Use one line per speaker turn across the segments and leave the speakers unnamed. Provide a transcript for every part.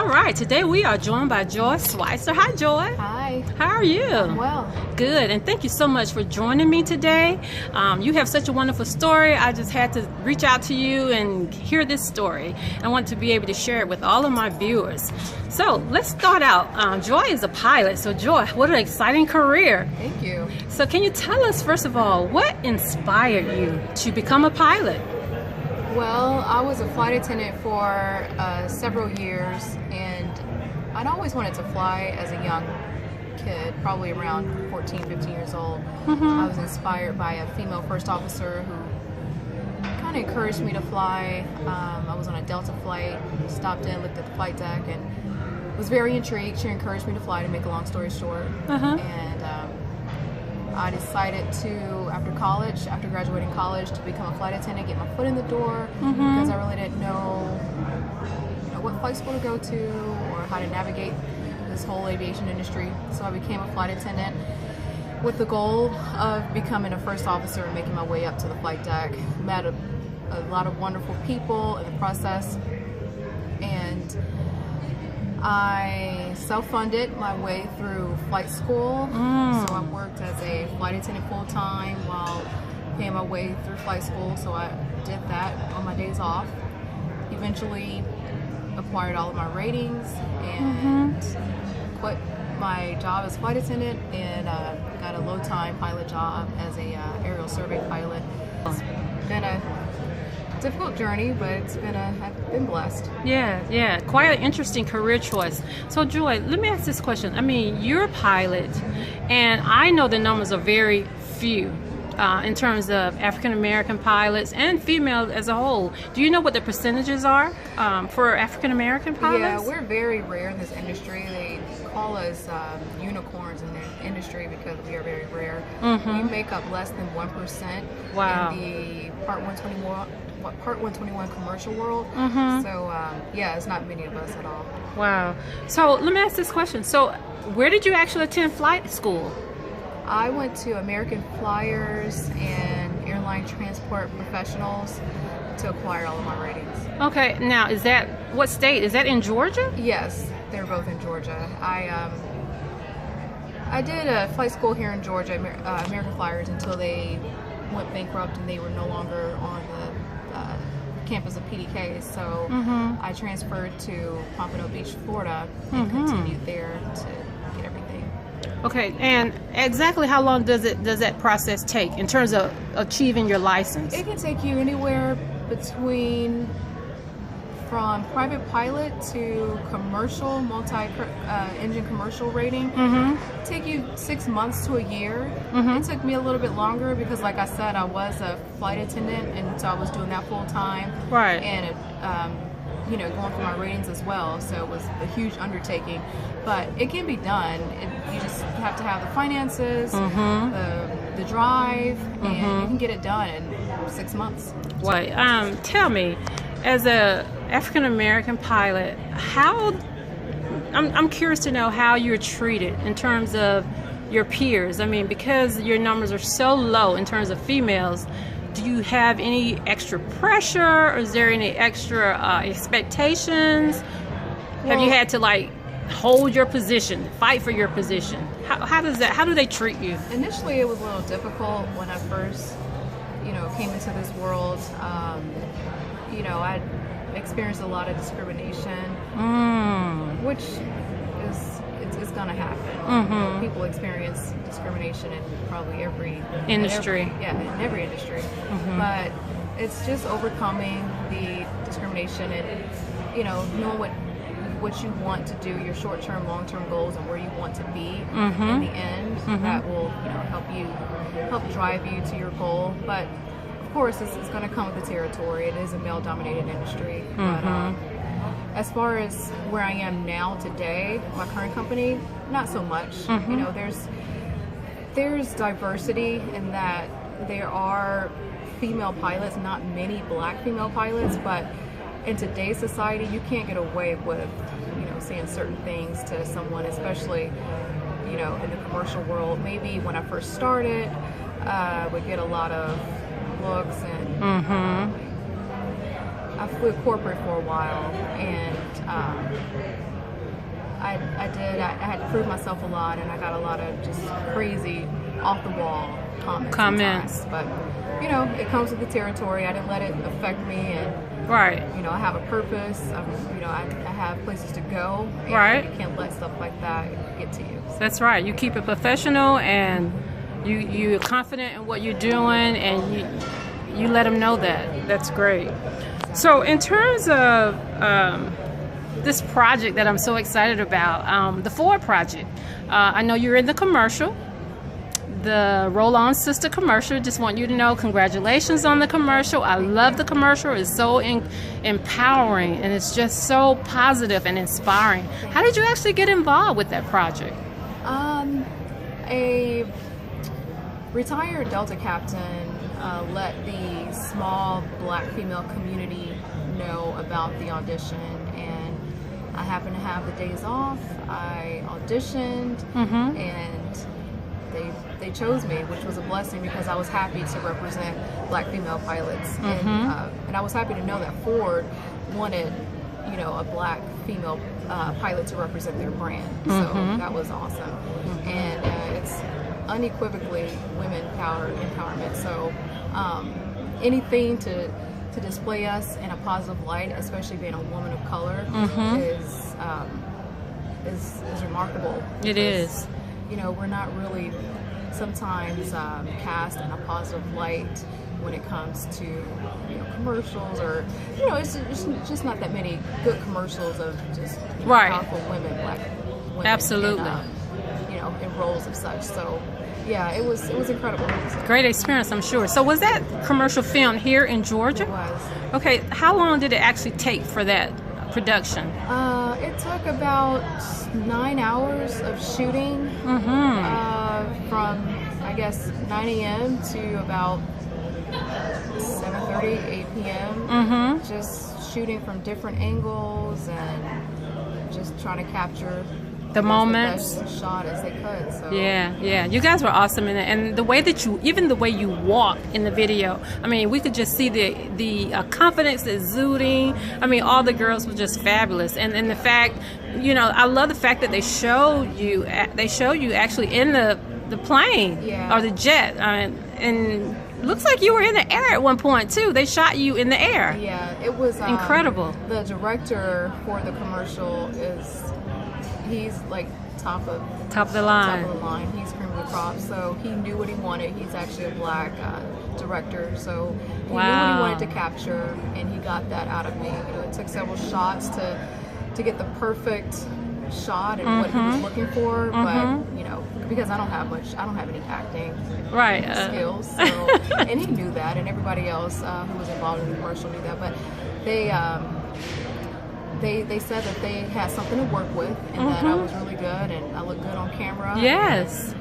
All right, today we are joined by Joi Schweitzer. Hi, Joi.
Hi.
How are you?
I'm well.
Good, and thank you so much for joining me today. You have such a wonderful story. I just had to reach out to you and hear this story. I want to be able to share it with all of my viewers. So let's start out. Joi is a pilot. So Joi, what an exciting career.
Thank you.
So can you tell us, first of all, what inspired you to become a pilot?
Well, I was a flight attendant for several years, and I'd always wanted to fly as a young kid, probably around 14, 15 years old. I was inspired by a female first officer who kind of encouraged me to fly. I was on a Delta flight, stopped in, looked at the flight deck, and was very intrigued. She encouraged me to fly, to make a long story short. And I decided to, after graduating college, to become a flight attendant, get my foot in the door, because I really didn't know, what flight school to go to or how to navigate this whole aviation industry. So I became a flight attendant with the goal of becoming a first officer and making my way up to the flight deck. Met a lot of wonderful people in the process, and I self-funded my way through flight school. So I worked as a flight attendant full-time while paying my way through flight school. So I did that on my days off. Eventually acquired all of my ratings and quit my job as flight attendant and got a low-time pilot job as a aerial survey pilot. It's been a difficult journey, but I've been blessed.
Yeah, quite an interesting career choice. So Joi, let me ask this question. I mean, you're a pilot, and I know the numbers are very few in terms of African American pilots and females as a whole. Do you know what the percentages are for African American pilots?
Yeah, we're very rare in this industry. They call us unicorns in the industry because we are very rare. We make up less than 1% in the Part 121 commercial world. So yeah, it's not many of us at all.
Wow. So let me ask this question. So where did you actually attend flight school?
I went to American Flyers and Airline Transport Professionals to acquire all of my ratings. Okay,
now what state? Is that in Georgia?
Yes, they're both in Georgia. I did a flight school here in Georgia, American Flyers, until they went bankrupt and they were no longer on the campus of PDK. So I transferred to Pompano Beach, Florida, and continued there to get everything.
Okay, and exactly how long does that process take in terms of achieving your license?
It can take you anywhere from private pilot to commercial, multi-engine commercial rating. Take you 6 months to a year. It took me a little bit longer because, like I said, I was a flight attendant, and so I was doing that full time.
Right.
And going for my ratings as well. So it was a huge undertaking, but it can be done. You just have to have the finances, the drive, and you can get it done in 6 months.
Right. Tell me, as a African American pilot, I'm curious to know how you're treated in terms of your peers. I mean, because your numbers are so low in terms of females, do you have any extra pressure, or is there any extra expectations? Have you had to hold your position, fight for your position? How do they treat you?
Initially, it was a little difficult when I first, came into this world. I experienced a lot of discrimination, which is going to happen. People experience discrimination in probably every
industry.
In every industry. But it's just overcoming the discrimination and knowing what you want to do, your short-term, long-term goals, and where you want to be in the end. That will help drive you to your goal. But of course, it's going to come with the territory. It is a male-dominated industry. But as far as where I am now today, my current company, not so much. There's diversity in that there are female pilots, not many black female pilots, but in today's society, you can't get away with, saying certain things to someone, especially, in the commercial world. Maybe when I first started, I would get a lot of looks, and I flew corporate for a while, and I did. I had to prove myself a lot, and I got a lot of just crazy, off the wall comments. Sometimes. But you know, it comes with the territory. I didn't let it affect me, and
right.
You know, I have a purpose. You know, I have places to go. And
right.
You can't let stuff like that get to you. So.
That's right. You keep it professional, and you're confident in what you're doing, and you let them know that. That's great. Exactly. So in terms of this project that I'm so excited about, the Ford project, I know you're in the commercial, the Roll-On Sister commercial. Just want you to know, congratulations on the commercial. I love the commercial. It's so empowering, and it's just so positive and inspiring. How did you actually get involved with that project?
A retired Delta captain let the small black female community know about the audition, and I happened to have the days off. I auditioned, and they chose me, which was a blessing because I was happy to represent black female pilots, and I was happy to know that Ford wanted, you know, a black female pilot to represent their brand. So that was awesome, and it's unequivocally women power empowerment. So anything to display us in a positive light, especially being a woman of color, is remarkable.
It is.
You know, we're not really sometimes cast in a positive light when it comes to, you know, commercials, or, you know, it's just not that many good commercials of just, you know, powerful women, black women.
Absolutely.
You know, in roles of such. So yeah, it was incredible.
Great experience, I'm sure. So was that commercial filmed here in Georgia?
It was.
Okay, how long did it actually take for that production?
It took about 9 hours of shooting, from, I guess, 9 a.m. to about 7:30, 8 p.m. Just shooting from different angles and just trying to capture
the moments,
the best shot as they could. So.
Yeah, you guys were awesome in it, and the way that even the way you walk in the video. I mean, we could just see the confidence exuding. I mean, all the girls were just fabulous, and the fact, you know, I love the fact that they show you actually in the plane or the jet, and looks like you were in the air at one point too. They shot you in the air.
Yeah, it was
incredible.
The director for the commercial he's like top of the line. He's cream of the crop, so he knew what he wanted. He's actually a black director, so he knew what he wanted to capture, and he got that out of me. You know, it took several shots to get the perfect shot and what he was looking for, but you know, because I don't have any acting skills, so and he knew that, and everybody else who was involved in the commercial knew that, but they said that they had something to work with, and that I was really good and I looked good on camera.
Yes.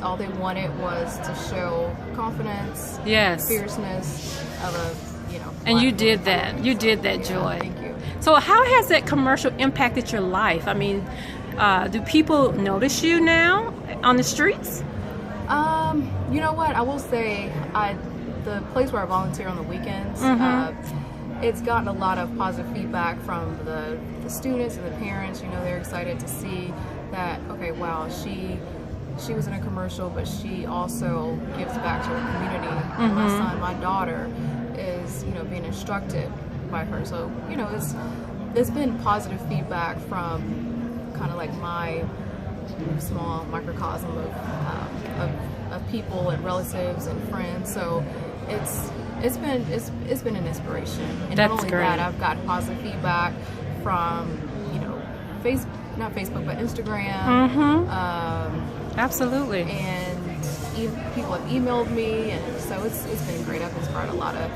All they wanted was to show confidence, fierceness of a, you know.
And you did that. You did that, Joy.
Thank you.
So how has that commercial impacted your life? I mean, do people notice you now on the streets?
You know what? I will say, the place where I volunteer on the weekends, it's gotten a lot of positive feedback from the students and the parents. You know, they're excited to see that, okay, wow, she was in a commercial, but she also gives back to her community. My son, my daughter, is, you know, being instructed by her. So, you know, it's been positive feedback from kind of like my small microcosm of people and relatives and friends. So it's been an inspiration. And
that's
not only
great.
that, I've gotten positive feedback from, you know, not Facebook, but Instagram.
Absolutely.
And people have emailed me, and so it's been great. I've inspired a lot of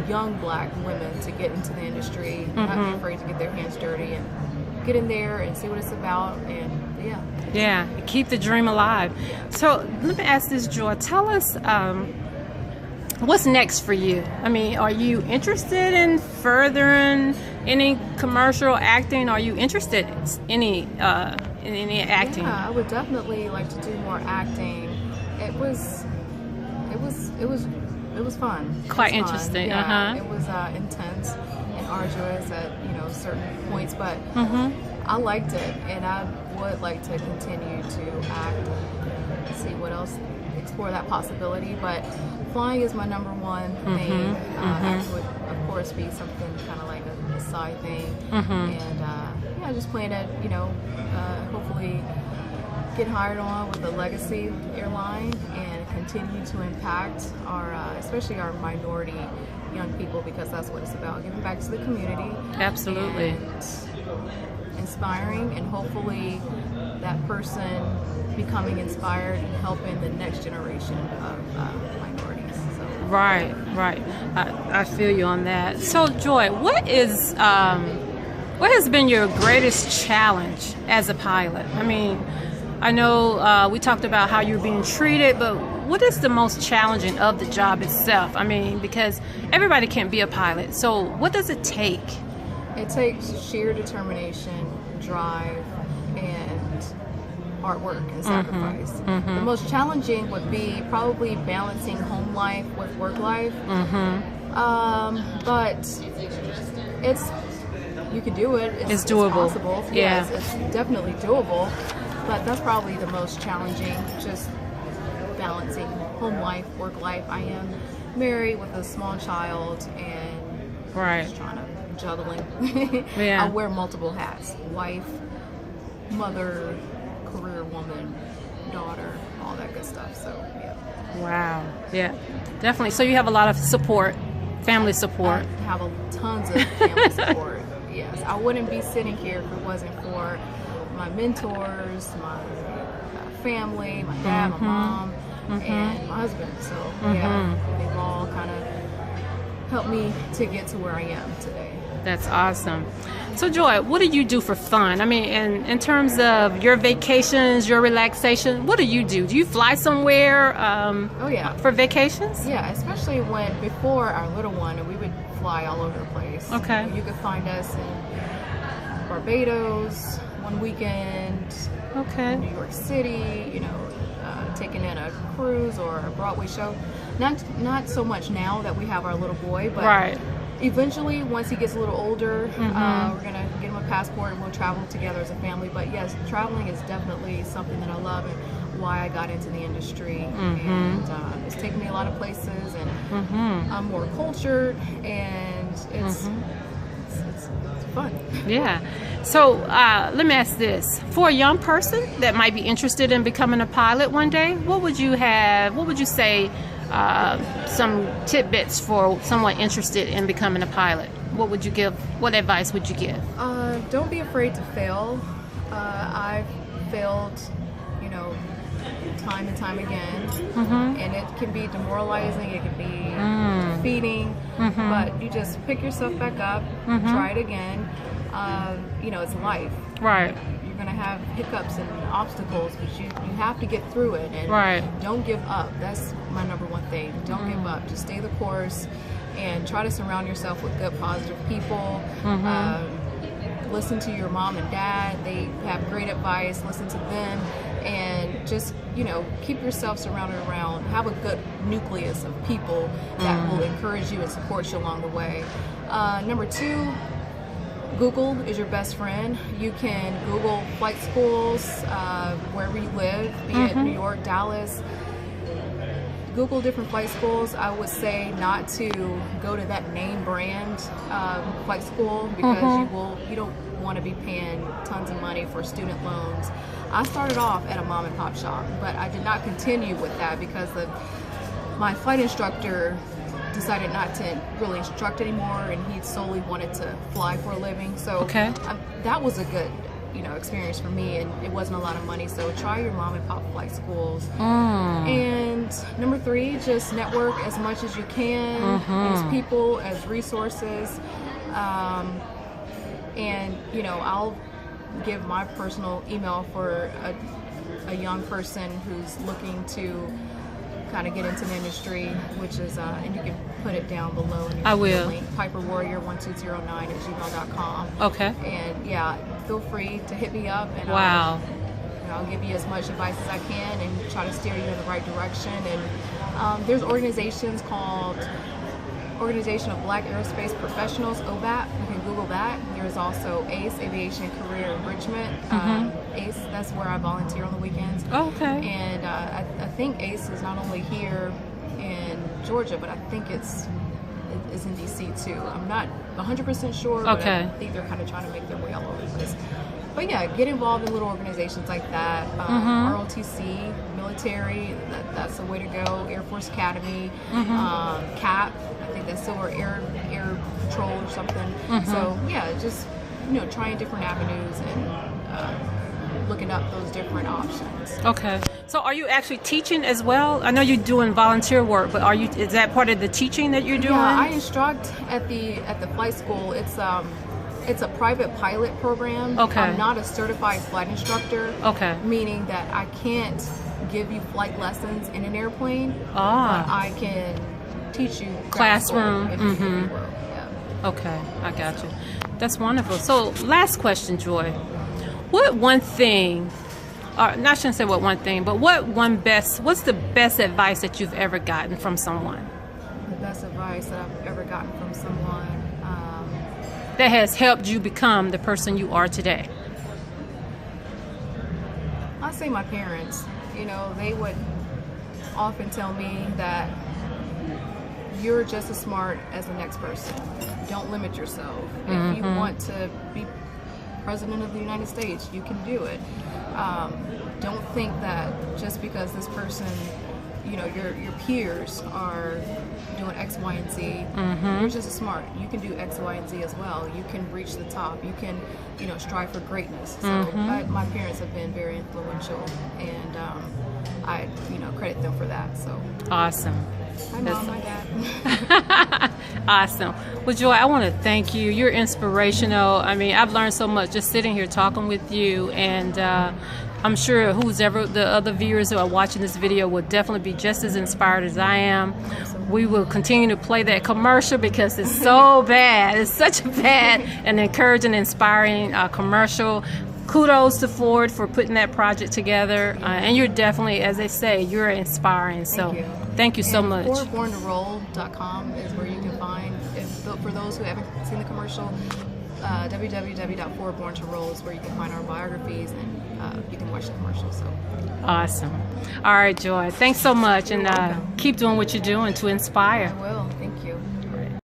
young black women to get into the industry, not be afraid to get their hands dirty and get in there and see what it's about, and keep the dream alive. So let me ask this, Joy. Tell us, what's next for you? I mean, are you interested in furthering any commercial acting? Are you interested in any acting? Yeah, I would definitely like to do more acting. It was fun.
Quite interesting.
Yeah, it was intense and arduous at certain points, but I liked it, and I would like to continue to act and see what else, explore that possibility. But flying is my number one thing. Acting would, of course, be something kind of like a side thing, and I just plan to hopefully get hired on with a legacy airline and continue to impact our, especially our minority young people, because that's what it's about, giving back to the community.
Absolutely.
And inspiring, and hopefully that person becoming inspired and helping the next generation of minorities. So.
Right. I feel you on that. So, Joi, what has been your greatest challenge as a pilot? I mean, I know we talked about how you're being treated, but what is the most challenging of the job itself? I mean, because everybody can't be a pilot. So what does it take?
It takes sheer determination, drive, and hard work and sacrifice. The most challenging would be probably balancing home life with work life. But you can do it.
It's doable.
It's possible.
Yeah.
Yes, it's definitely doable. But that's probably the most challenging, just balancing home life, work life. I am married with a small child, and just trying to juggling. I wear multiple hats: wife, mother, career woman, daughter, all that good stuff. So yeah.
Wow. Yeah, definitely. So you have a lot of support, family support.
I have tons of family support. Yes, I wouldn't be sitting here if it wasn't for my mentors, my family, my dad, my mom, and my husband. So they've all kind of helped me to get to where I am today.
That's awesome. So, Joi, what do you do for fun? I mean, in terms of your vacations, your relaxation, what do you do? Do you fly somewhere for vacations?
Yeah, especially before our little one, and we would fly all over the place.
Okay.
You could find us in Barbados one weekend, New York City, taking in a cruise or a Broadway show. Not so much now that we have our little boy, but eventually, once he gets a little older, we're gonna get him a passport and we'll travel together as a family. But yes, traveling is definitely something that I love and why I got into the industry. And it's taken me a lot of places, and I'm more cultured, and it's fun.
Yeah. So let me ask this: for a young person that might be interested in becoming a pilot one day, what would you say? Some tidbits for someone interested in becoming a pilot. What would you give? What advice would you give?
Don't be afraid to fail. I've failed, time and time again, and it can be demoralizing. It can be defeating, but you just pick yourself back up, try it again. It's life.
Right.
You're gonna have hiccups and obstacles, but you have to get through it, and don't give up. That's my number one thing. Don't give up. Just stay the course, and try to surround yourself with good, positive people. Listen to your mom and dad. They have great advice. Listen to them, and just keep yourself surrounded around. Have a good nucleus of people that will encourage you and support you along the way. Number two, Google is your best friend. You can Google flight schools wherever you live, be it New York, Dallas. Google different flight schools. I would say not to go to that name brand flight school, because you don't want to be paying tons of money for student loans. I started off at a mom and pop shop, but I did not continue with that because my flight instructor decided not to really instruct anymore, and he solely wanted to fly for a living. So that was a good experience for me, and it wasn't a lot of money. So try your mom and pop flight schools. And number three, just network as much as you can, use people as resources, and I'll give my personal email for a young person who's looking to kind of get into the industry, which is, and you can put it down below in your link, piperwarrior1209@gmail.com. Okay. And yeah, feel free to hit me up, and I'll give you as much advice as I can and try to steer you in the right direction. And there's organizations called Organization of Black Aerospace Professionals, OBAP. You can Google that. There's also ACE, Aviation Career Enrichment. ACE, that's where I volunteer on the weekends.
Okay.
And I think ACE is not only here in Georgia, but I think it's in DC too. I'm not 100% sure, but I think they're kind of trying to make their way all over the place. But yeah, get involved in little organizations like that. ROTC, military, that's the way to go. Air Force Academy, CAP, I think that's Silver Air Patrol or something. So yeah, just trying different avenues and looking up those different options.
Okay. So are you actually teaching as well? I know you're doing volunteer work, but is that part of the teaching that you're doing?
Yeah, I instruct at the flight school. It's a private pilot program.
Okay.
I'm not a certified flight instructor.
Okay.
Meaning that I can't give you flight lessons in an airplane. But I can teach you
classroom.
If you will. Yeah.
Okay, I got you. That's wonderful. So last question, Joy. What one thing, or I shouldn't say what one thing, but what's the best advice that you've ever gotten from someone?
The best advice that I've ever gotten from someone
that has helped you become the person you are today?
I'd say my parents. They would often tell me that you're just as smart as the next person. Don't limit yourself. If you want to be President of the United States, you can do it. Don't think that just because this person, your peers are doing X, Y, and Z, you're just as smart. You can do X, Y, and Z as well. You can reach the top. You can, strive for greatness. So my parents have been very influential, and I, credit them for that. So
awesome.
Hi, Mom, my dad.
Awesome. Well, Joy, I want to thank you. You're inspirational. I mean, I've learned so much just sitting here talking with you, and I'm sure the other viewers who are watching this video will definitely be just as inspired as I am. We will continue to play that commercial because it's so bad. It's such a bad and encouraging, inspiring commercial. Kudos to Ford for putting that project together. And you're definitely, as they say, you're inspiring. So thank you so much.
FordBornToRoll.com is where you can find, for those who haven't seen the commercial, www.FordBornToRoll is where you can find our biographies, and you can watch the commercial. So
awesome. All right, Joy. Thanks so much, and keep doing what you're doing to inspire.
I will.